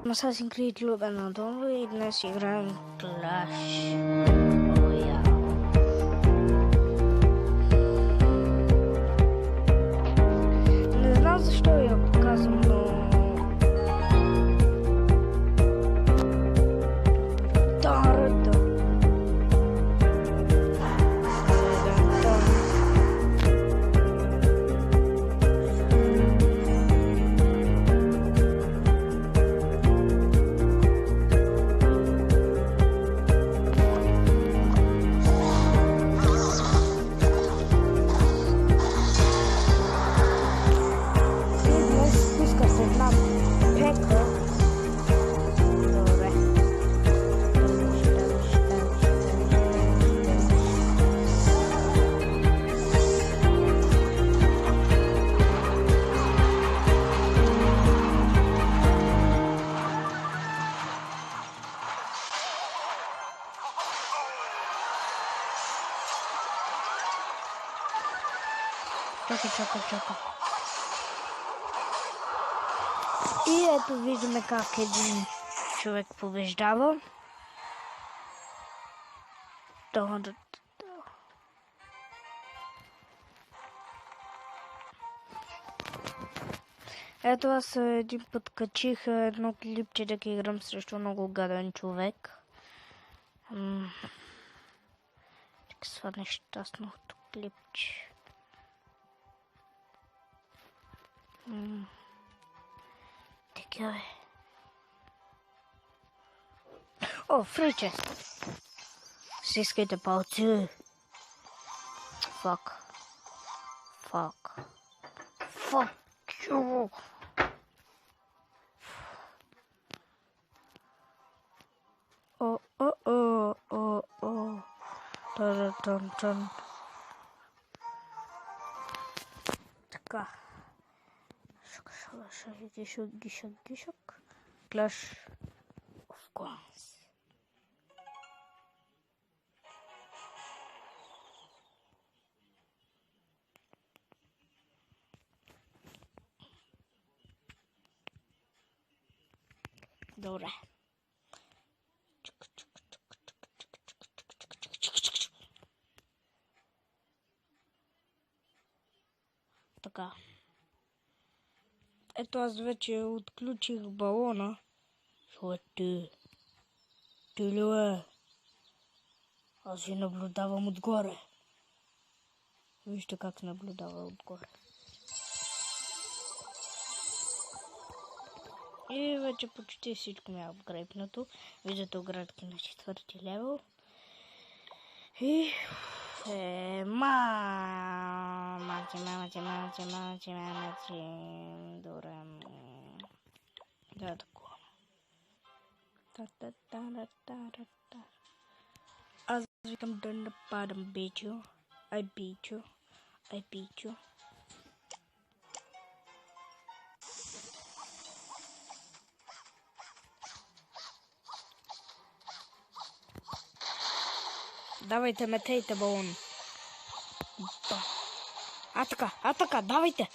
Assassin's Creed любена дома и днес играем Clash. Не знам защо я показвам, но... Чака. И ето виждаме как един човек побеждава. Ето аз един път качих едно клипче да играм срещу много гаден човек. Това нещастното клипче. Така бе. О, free chest. Стискайте палци. Fuck you. О. Тан. Така. Гишок. Clash of Clans. Добре. Така. Ето аз вече отключих балона. Ти ли е? Аз ви наблюдавам отгоре. Вижте как наблюдава отгоре. И вече почти всичко ми е апгрейднато. Виждате оградки на 4-ти левел. И... Мати. Добре. Да, такова. Аз викам да нападам бичо. I beat you. Давайте, метейте балон. Атака, давайте.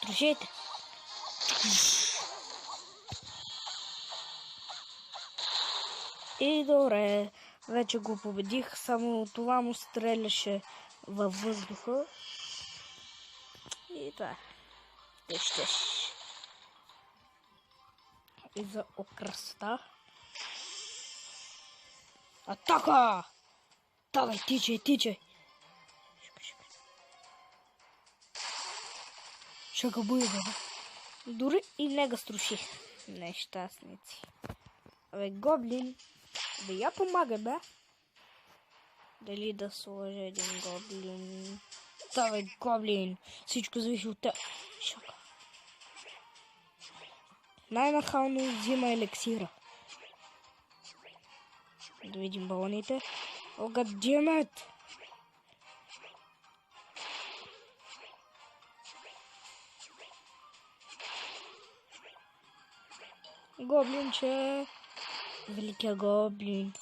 Дружете. И добре, вече го победих, само това му стреляше във въздуха. И това. Вижте. И за окраста. Атака! Давай, тичай. Шага буя, бе. Дори и не го струших. Нещастници. Абе, гоблин. Да я помага, бе. Дали да сложа един гоблин? Давай, гоблин. Всичко зависи от теб. Шага. Най-нахално взима елексира. Да видим балоните. О, гаддемет! Гоблинче. Великия гоблин.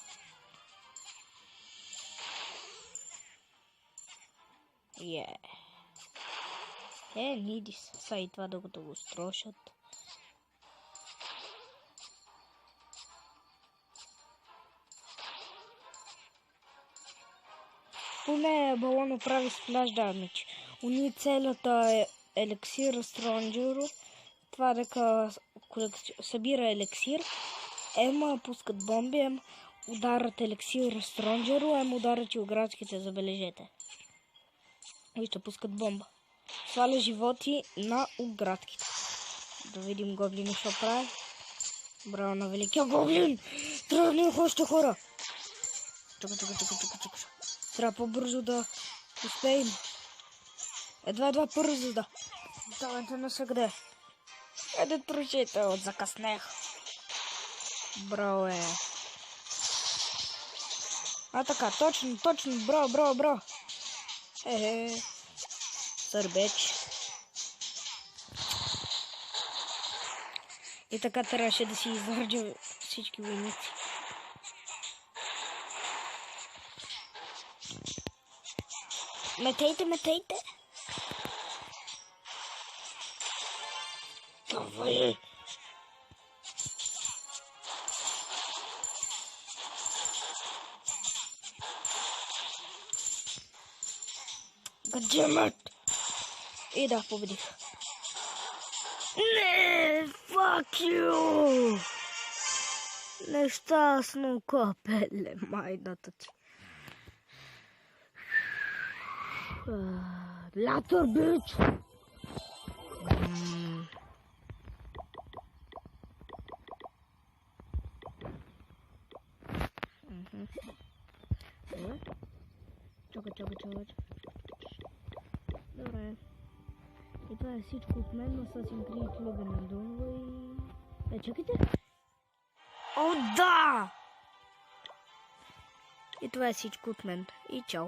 Нидис. Са и това да го строшат. не балоно прави сплаш дамидж. Уни целата елексир стронджеру. Това дека събира елексир. Ема пускат бомби, ем ударат елексир стронджеру, ем ударат и оградските, забележете. Вижте, пускат бомба. Сваля животи на оградките. Да видим гоблина що прави. Браво на великия гоблин! Трябва да има още хора! Чакай. Трябва по-бързо да успеем. Едва бързо да. Давайте насъгде. Еде трушите, от закъснех. Браво е. А така, точно, браво. Сърбеч. И така трябваше да си изградя всички войници. Метейте! Това е. Гаджемът! И да, победих. Не, fuck you! Нещастно копеле, майната ти. Лятър, бич! Чакай. Добре. И това е всичко от мен, но Assassin's Creed Logan надолу и... чакайте! О, да! И това е всичко от мен. И чао!